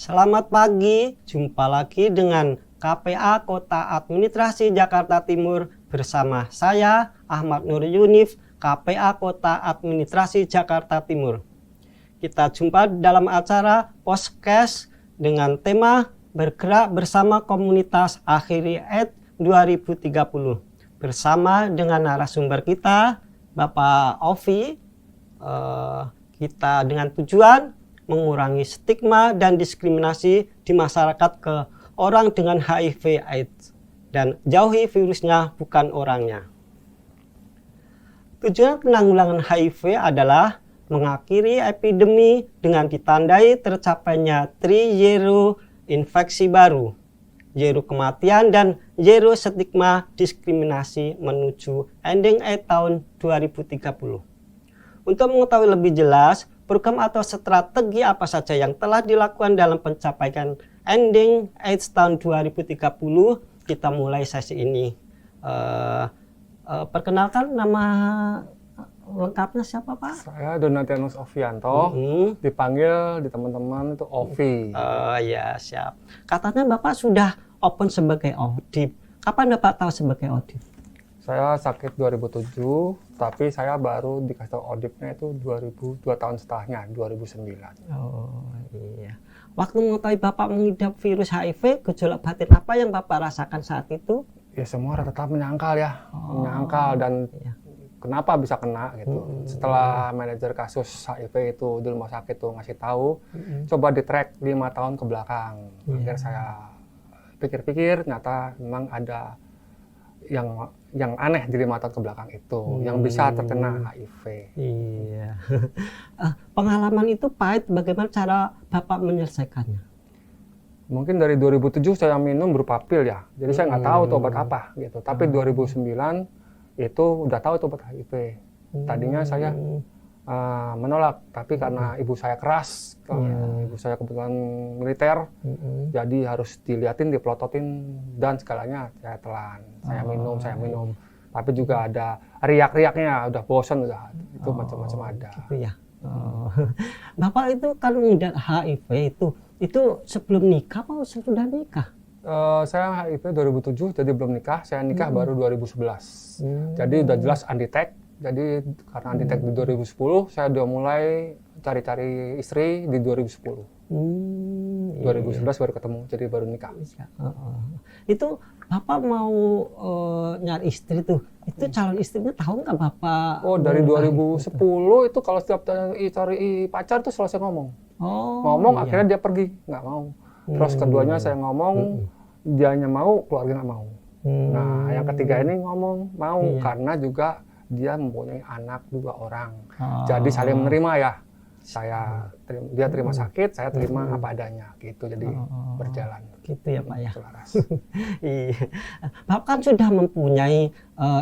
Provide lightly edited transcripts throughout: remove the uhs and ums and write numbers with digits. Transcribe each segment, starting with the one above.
Selamat pagi, jumpa lagi dengan KPA Kota Administrasi Jakarta Timur bersama saya Ahmad Nur Yunif, KPA Kota Administrasi Jakarta Timur. Kita jumpa dalam acara podcast dengan tema bergerak bersama komunitas Akhiri AIDS 2030 bersama dengan narasumber kita Bapak Ovi. Kita dengan tujuan mengurangi stigma dan diskriminasi di masyarakat ke orang dengan HIV AIDS dan jauhi virusnya bukan orangnya. Tujuan penanggulangan HIV adalah mengakhiri epidemi dengan ditandai tercapainya 3-0 infeksi baru, 0 kematian dan 0 stigma diskriminasi menuju ending AIDS tahun 2030. Untuk mengetahui lebih jelas program atau strategi apa saja yang telah dilakukan dalam pencapaian ending AIDS tahun 2030, kita mulai sesi ini. Perkenalkan, nama lengkapnya siapa, Pak? Saya Donatianus Ovianto, dipanggil di teman-teman itu Ovi. Ya, siap. Katanya Bapak sudah open sebagai ODIP. Kapan Bapak tahu sebagai ODIP? Saya sakit 2007, tapi saya baru dikasih tahu ODIP-nya itu 2 tahun setelahnya, 2009. Oh iya. Waktu mengetahui Bapak mengidap virus HIV, gejolak batin apa yang Bapak rasakan saat itu? Ya semua tetap menyangkal ya, menyangkal dan iya. Kenapa bisa kena gitu. Setelah manajer kasus HIV itu di rumah sakit tuh ngasih tahu, coba di track 5 tahun ke belakang. Akhirnya saya pikir-pikir, ternyata memang ada yang aneh di 5 tahun ke belakang itu, yang bisa terkena HIV. Iya. Pengalaman itu pahit, bagaimana cara Bapak menyelesaikannya? Mungkin dari 2007 saya minum berupa pil ya, jadi saya nggak tahu itu obat apa gitu. Tapi 2009 itu udah tahu itu obat HIV. Tadinya saya menolak, tapi karena ibu saya keras, ibu saya kebetulan militer, jadi harus diliatin, dipelototin, dan segalanya saya telan. Saya minum. Tapi juga ada riak-riaknya, udah bosan, udah itu macam-macam ada. Gitu ya. Bapak itu kan mengidap HIV itu sebelum nikah atau sudah nikah? Saya HIV 2007, jadi belum nikah. Saya nikah baru 2011. Jadi udah jelas undetect. Jadi karena undetect di 2010, saya udah mulai cari-cari istri di 2010. 2011 baru ketemu, jadi baru nikah. Itu Bapak mau nyari istri tuh, itu calon istrinya tahu nggak Bapak? Oh, dari 2010 itu kalau setiap cari pacar tuh selalu saya ngomong. Akhirnya dia pergi, nggak mau. Terus keduanya saya ngomong, dianya mau, keluarga nggak mau. Nah, yang ketiga ini ngomong mau, karena juga dia mempunyai anak 2 orang. Jadi saling menerima ya. Dia terima sakit, saya terima apa adanya gitu. Jadi berjalan. Gitu ya, Pak ya. Selaras. Iya. Bapak kan sudah mempunyai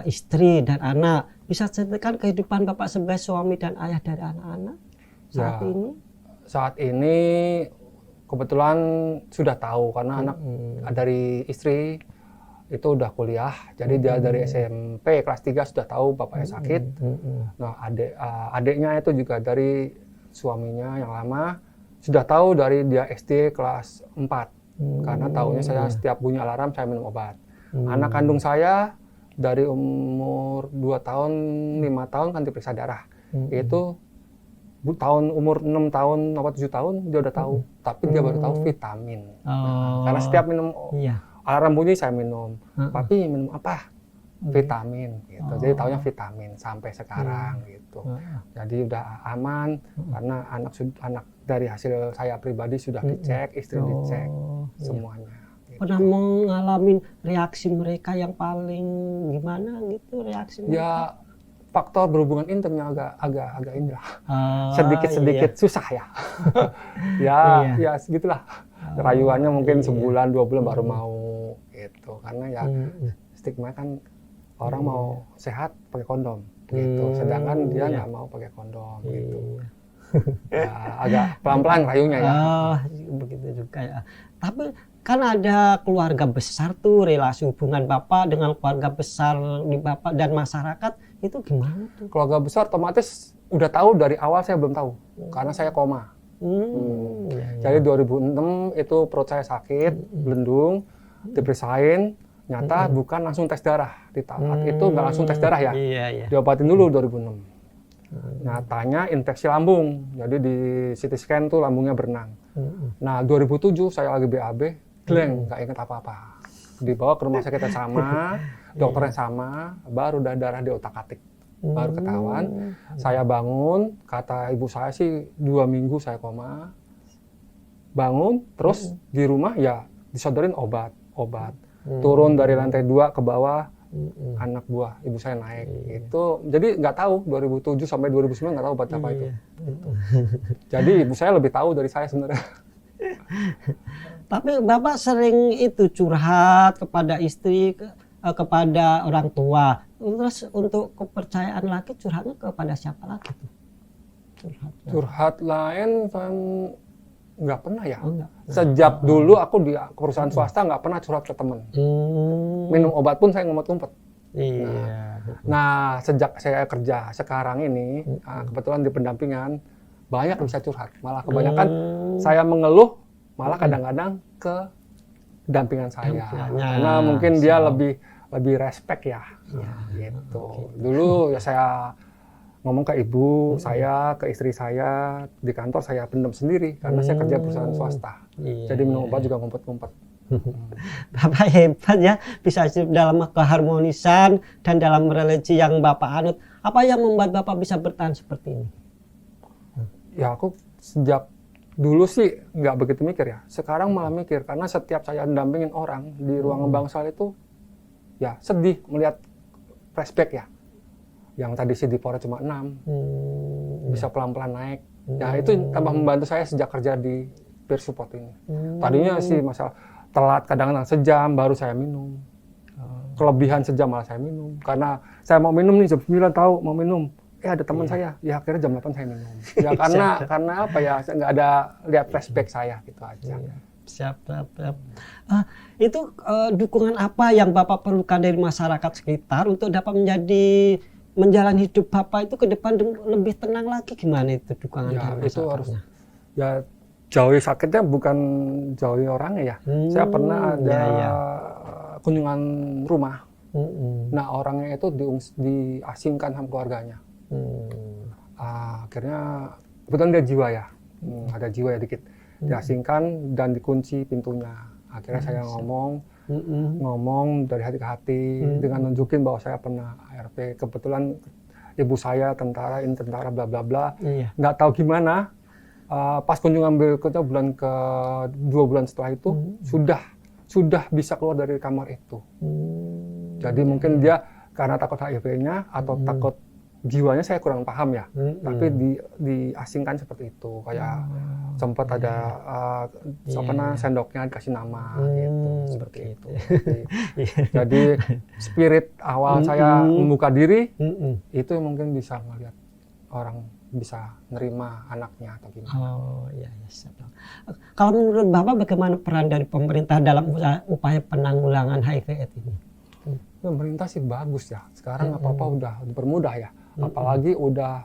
istri dan anak. Bisa ceritakan kehidupan Bapak sebagai suami dan ayah dari anak-anak saat ini? Saat ini kebetulan sudah tahu karena anak dari istri itu udah kuliah, jadi dia dari SMP kelas 3 sudah tahu bapaknya sakit. Nah, adiknya itu juga dari suaminya yang lama sudah tahu dari dia SD kelas 4, karena tahunya saya setiap bunyi alarm saya minum obat. Anak kandung saya dari umur 2 tahun, 5 tahun kan diperiksa darah. Itu umur 6 tahun, 7 tahun dia udah tahu, tapi dia baru tahu vitamin. Karena setiap minum alarm bunyi saya minum. Tapi minum apa? Vitamin gitu. Jadi taunya vitamin sampai sekarang gitu. Jadi udah aman karena anak dari hasil saya pribadi sudah dicek, istri dicek, semuanya. Gitu. Pernah mengalami reaksi mereka yang paling gimana gitu reaksi mereka? Ya faktor berhubungan intimnya agak ini lah. Sedikit susah ya. Ya segitulah. Rayuannya mungkin sebulan 2 bulan baru mau gitu. Karena ya stigma kan orang mau sehat pakai kondom gitu. Sedangkan dia nggak mau pakai kondom gitu. Ya, agak pelan-pelan rayunya ya. Begitu juga ya. Tapi kan ada keluarga besar tuh, relasi hubungan Bapak dengan keluarga besar di Bapak dan masyarakat itu gimana tuh? Keluarga besar otomatis udah tahu dari awal, saya belum tahu karena saya koma. Jadi 2006 itu perut saya sakit, belendung, diperiksain, nyata bukan langsung tes darah. Di tahap itu nggak langsung tes darah ya, diobatin dulu 2006. Nyatanya infeksi lambung, jadi di CT scan tuh lambungnya berenang. Nah 2007 saya lagi BAB, blank, nggak inget apa-apa. Dibawa ke rumah sakit yang sama, dokternya sama, baru udah darah di otak-atik. Baru ketahuan, saya bangun, kata ibu saya sih 2 minggu saya koma. Bangun, terus di rumah ya disodorin obat. Turun dari lantai 2 ke bawah, anak buah ibu saya naik. Itu jadi nggak tahu 2007 sampai 2009 nggak tahu obat apa itu. Jadi ibu saya lebih tahu dari saya sebenarnya. Tapi Bapak sering itu curhat kepada istri, kepada orang tua. Terus untuk kepercayaan laki curhatnya kepada siapa lagi tuh? Curhat lain kan nggak pernah ya. Enggak. Sejak dulu aku di perusahaan swasta nggak pernah curhat ke temen. Minum obat pun saya ngumpet-ngumpet. Iya. Nah, sejak saya kerja sekarang ini, kebetulan di pendampingan, banyak bisa curhat. Malah kebanyakan saya mengeluh, malah kadang-kadang ke dampingan saya. Karena mungkin dia lebih respect ya. Gitu. Dulu ya saya ngomong ke ibu saya, ke istri saya, di kantor saya pendam sendiri karena saya kerja perusahaan swasta. Jadi minum obat juga ngumpet-ngumpet. Bapak hebat ya, bisa hidup dalam keharmonisan dan dalam religi yang Bapak anut. Apa yang membuat Bapak bisa bertahan seperti ini? Ya aku sejak dulu sih nggak begitu mikir ya. Sekarang malah mikir karena setiap saya mendampingin orang di ruangan bangsal itu ya sedih melihat flashback ya. Yang tadi CD4 cuma 6, bisa pelan-pelan naik. Ya itu tambah membantu saya sejak kerja di peer support ini. Tadinya sih masalah telat kadang-kadang sejam baru saya minum. Kelebihan sejam malah saya minum. Karena saya mau minum nih jam 9 tahu mau minum. Ada teman saya, ya akhirnya jam 8 saya minum. Ya karena apa ya, nggak ada lihat flashback saya gitu aja. Siap. Itu dukungan apa yang Bapak perlukan dari masyarakat sekitar untuk dapat menjalani hidup Bapak itu ke depan lebih tenang lagi, gimana itu dukungan dari itu harus masyarakatnya? Jauhi sakitnya bukan jauhi orangnya ya. Saya pernah ada kunjungan rumah. Nah orangnya itu diasingkan sama keluarganya. Akhirnya kebetulan dia jiwa ya, ada jiwa ya dikit. Diasingkan dan dikunci pintunya. Akhirnya saya ngomong dari hati ke hati dengan nunjukin bahwa saya pernah ARP. Kebetulan ibu saya tentara, ini tentara bla bla bla. Nggak tahu gimana. Pas kunjungan berikutnya dua bulan setelah itu sudah bisa keluar dari kamar itu. Jadi mungkin dia karena takut HIV-nya atau takut jiwanya saya kurang paham ya. Tapi diasingkan seperti itu. Kayak sempat ada sendoknya dikasih nama gitu, seperti itu. Jadi spirit awal saya membuka diri itu mungkin bisa melihat orang bisa nerima anaknya atau gimana. Kalau menurut Bapak bagaimana peran dari pemerintah dalam upaya penanggulangan HIV/AIDS ini? Pemerintah sih bagus ya. Sekarang apa-apa udah dipermudah ya. Apalagi udah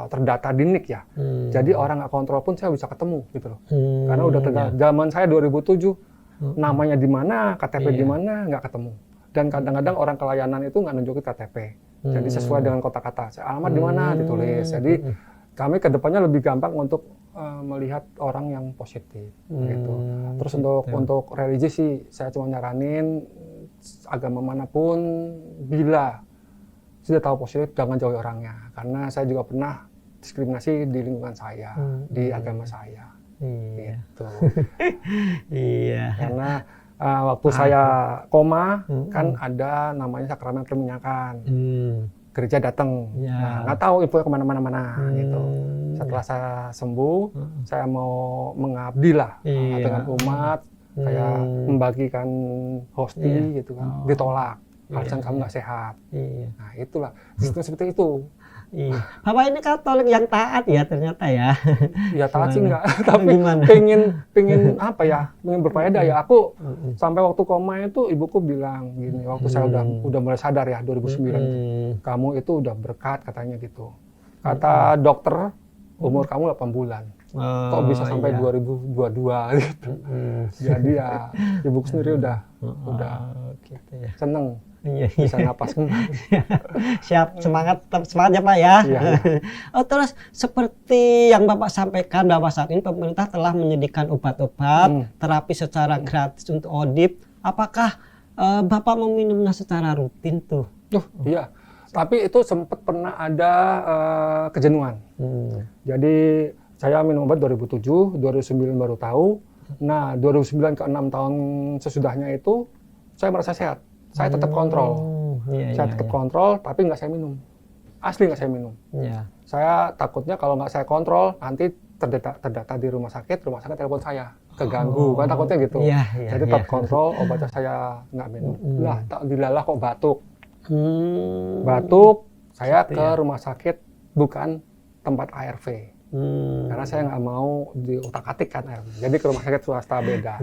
terdata di NIK ya. Jadi orang nggak kontrol pun saya bisa ketemu gitu loh. Karena udah terdata. Zaman saya 2007 namanya di mana, KTP di mana nggak ketemu. Dan kadang-kadang orang kelayanan itu nggak nunjukin KTP. Jadi sesuai dengan kata-kata. Alamat di mana ditulis. Jadi kami kedepannya lebih gampang untuk melihat orang yang positif. Gitu. Terus untuk religi sih saya cuma nyaranin agama manapun bila sudah tahu positif jangan jauhi orangnya. Karena saya juga pernah diskriminasi di lingkungan saya, di agama saya. Gitu. Karena waktu saya koma kan ada namanya sakramen perminyakan. Gereja datang, nggak tahu info kemana-mana gitu. Setelah saya sembuh, saya mau mengabdi lah dengan umat, kayak membagikan hosti gitu kan, ditolak. Alasan kamu nggak sehat. Nah itulah sistem seperti itu. Bapak ini Katolik yang taat ya ternyata ya. Ya taat sih enggak, tapi pengen apa ya, pengen berfaedah ya. Aku sampai waktu koma itu ibuku bilang gini, waktu saya udah mulai sadar ya 2009, kamu itu udah berkat katanya gitu. Kata dokter umur kamu 8 bulan. kok bisa sampai 2022 gitu. Jadi ya ibuku sendiri udah gitu ya. seneng Iya, bisa napas kembali. Siap, semangat, tetap semangat ya Pak ya. Iya. Oh, terus seperti yang Bapak sampaikan bahwa saat ini pemerintah telah menyediakan obat-obat terapi secara gratis untuk ODIP. Apakah Bapak meminumnya secara rutin tuh? Iya. Tapi itu sempat pernah ada kejenuhan. Jadi saya minum obat 2007, 2009 baru tahu. Nah, 2009 ke 6 tahun sesudahnya itu saya merasa sehat. Saya tetap kontrol. Saya tetap kontrol, tapi nggak saya minum. Asli nggak saya minum. Saya takutnya kalau nggak saya kontrol, nanti terdata di rumah sakit telepon saya. Keganggu, kan takutnya gitu. Jadi tetap kontrol, obatnya saya nggak minum. Lah, tak dilalah kok batuk. Batuk, saya ke rumah sakit, bukan tempat ARV. Karena saya nggak mau diutak-atik kan ARV. Jadi ke rumah sakit swasta beda.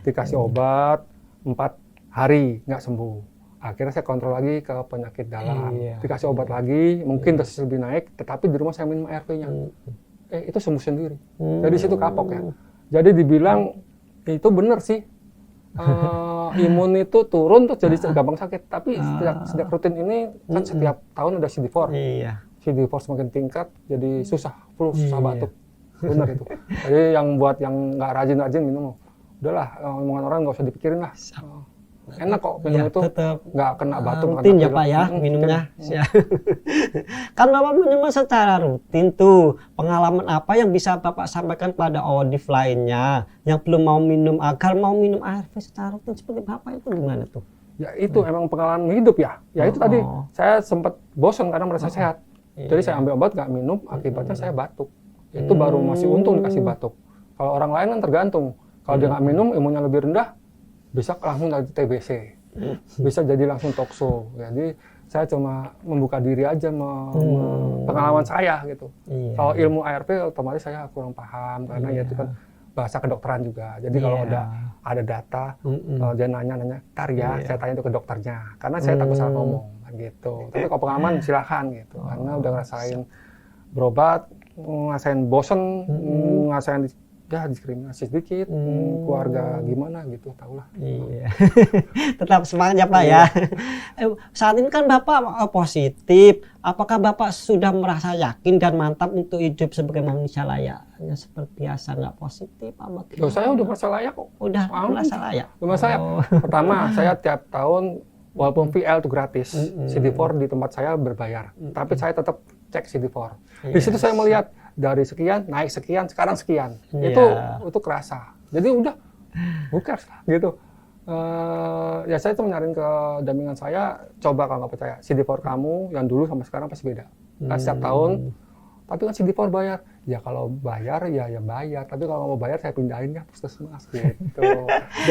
Dikasih obat 4 hari nggak sembuh. Akhirnya saya kontrol lagi ke penyakit dalam. Dikasih obat lagi, mungkin dosis lebih naik, tetapi di rumah saya minum ARV-nya. Itu sembuh sendiri. Jadi situ kapok ya. Jadi dibilang itu benar sih. Imun itu turun terus jadi gampang sakit. Tapi sejak rutin ini kan setiap tahun ada CD4. CD4 semakin tingkat jadi susah, flu, susah batuk. Benar itu. Jadi yang buat yang nggak rajin-rajin minum, udahlah omongan orang nggak usah dipikirin lah. Enak kok minum itu, nggak kena batuk. Rutin ya Pak ya minumnya. Kan Bapak minum secara rutin tuh. Pengalaman apa yang bisa Bapak sampaikan pada ODIP lainnya yang belum mau minum agar mau minum ARV secara rutin seperti Bapak itu gimana tuh? Ya itu emang pengalaman hidup ya. Ya itu tadi saya sempat bosan karena merasa sehat. Jadi saya ambil obat nggak minum, akibatnya saya batuk. Itu baru masih untung dikasih batuk. Kalau orang lain kan tergantung. Kalau dia nggak minum, imunnya lebih rendah, bisa langsung dari TBC, bisa jadi langsung tokso. Jadi saya cuma membuka diri aja pengalaman saya gitu. Kalau ilmu ARV otomatis saya kurang paham karena ya itu kan bahasa kedokteran juga. Jadi kalau ada data, kalau dia nanya, tar ya, saya tanya itu ke dokternya. Karena saya takut salah ngomong gitu. Tapi kalau pengalaman silakan gitu. Karena udah ngerasain berobat, ngerasain bosen, ngerasain ya diskriminasi sedikit, keluarga gimana gitu, tahulah. Tetap semangat ya Pak ya. Saat ini kan Bapak positif. Apakah Bapak sudah merasa yakin dan mantap untuk hidup sebagai manusia layaknya seperti biasa, nggak positif? Saya udah merasa layak kok. Udah merasa layak. Pertama, saya tiap tahun walaupun VL itu gratis, CD4 di tempat saya berbayar. Tapi saya tetap cek CD4. Di situ saya melihat dari sekian naik sekian, sekarang sekian. Itu kerasa. Jadi udah who cares lah gitu. Ya saya itu menyaring ke dampingan saya, coba kalau nggak percaya CD4 kamu yang dulu sama sekarang pasti beda. Kan setiap tahun, tapi kan CD4 bayar. Ya kalau bayar ya bayar, tapi kalau nggak mau bayar saya pindahin ya puskesmas gitu.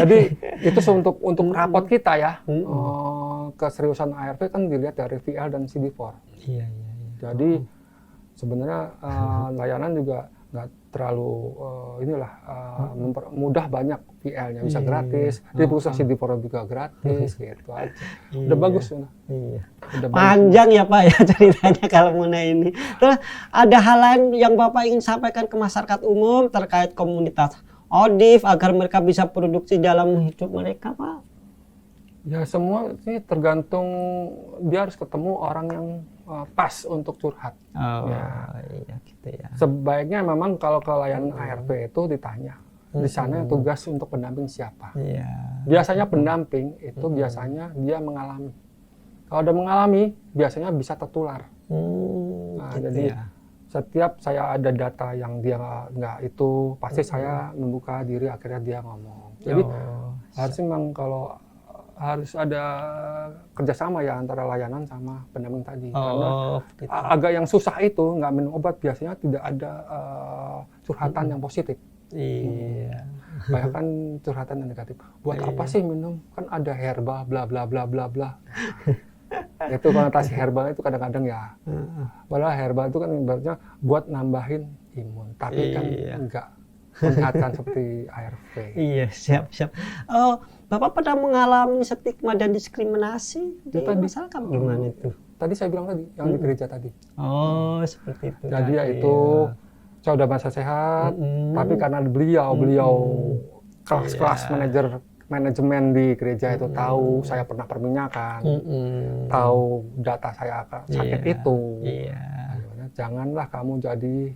Jadi itu untuk rapot kita ya. Keseriusan ARV kan dilihat dari VL dan CD4. Jadi sebenarnya layanan juga nggak terlalu mempermudah, banyak VL-nya bisa gratis, di pusat CD4 juga gratis gitu aja. Udah bagus. Udah Panjang ya Pak ya ceritanya kalau mengenai ini. Terus ada hal lain yang Bapak ingin sampaikan ke masyarakat umum terkait komunitas ODIP agar mereka bisa produksi dalam hidup mereka Pak? Ya semua ini tergantung, dia harus ketemu orang yang pas untuk curhat. Gitu ya. Sebaiknya memang kalau ke layanan ARV itu ditanya, di sana tugas untuk pendamping siapa. Biasanya pendamping itu biasanya dia mengalami. Kalau udah mengalami, biasanya bisa tertular. Jadi setiap saya ada data yang dia nggak itu, pasti saya membuka diri, akhirnya dia ngomong. Jadi harusnya memang kalau harus ada kerjasama ya antara layanan sama pendamping tadi. Karena agak yang susah itu nggak minum obat, biasanya tidak ada curhatan yang positif. Banyak kan curhatan yang negatif. Buat apa sih minum? Kan ada herbal bla bla bla bla bla. Itu konotasi herbal itu kadang-kadang ya. Padahal herbal itu kan ibaratnya buat nambahin imun, tapi kan enggak menyehatkan seperti ARV. Siap. Bapak pernah mengalami stigma dan diskriminasi di masyarakat gimana itu? Tadi saya bilang tadi, yang di gereja tadi. Seperti itu. Jadi ya itu saya udah merasa sehat, tapi karena beliau kelas-kelas manajemen di gereja itu tahu saya pernah perminyakan, tahu data saya sakit itu. Janganlah kamu jadi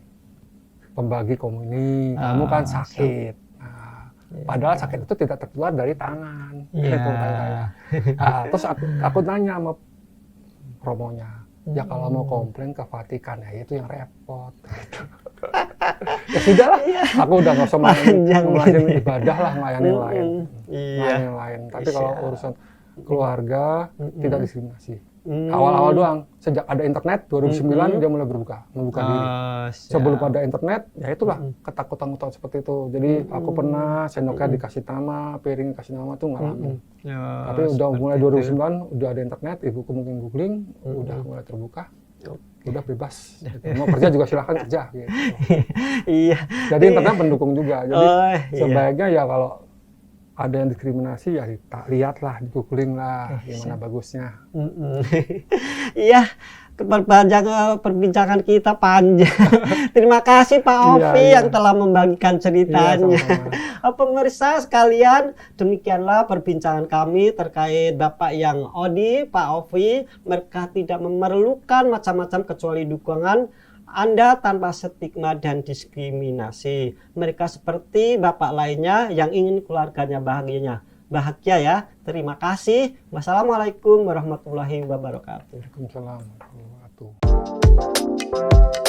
pembagi komuni, kamu kan sakit. Nah, padahal sakit itu tidak tertular dari tangan. Gitu, terus aku nanya sama promonya, ya kalau mau komplain ke Vatikan ya itu yang repot. Ya sudah lah, aku udah nggak usah ngelayanin ibadah lah, ngelayanin lain. Tapi kalau urusan keluarga tidak diskriminasi. Awal-awal doang, sejak ada internet 2009 dia mulai membuka diri. Sebelum ada internet, ya itulah ketakutan seperti itu. Jadi aku pernah sendoknya dikasih nama, piring dikasih nama tuh ngalamin. Tapi udah mulai 2009 udah ada internet, ibuku mungkin googling, udah mulai terbuka. Udah bebas, mau kerja juga silahkan kerja gitu. Jadi internet pendukung juga. Jadi sebaiknya ya kalau ada yang diskriminasi ya lihatlah, di googling lah gimana bagusnya. Iya, perbincangan kita panjang. Terima kasih Pak Ovi yang telah membagikan ceritanya. Pemirsa sekalian, demikianlah perbincangan kami terkait Bapak yang Odi, Pak Ovi. Mereka tidak memerlukan macam-macam kecuali dukungan Anda tanpa stigma dan diskriminasi. Mereka seperti bapak lainnya yang ingin keluarganya bahagia ya. Terima kasih. Wassalamualaikum warahmatullahi wabarakatuh. Waalaikumsalam warahmatullahi wabarakatuh.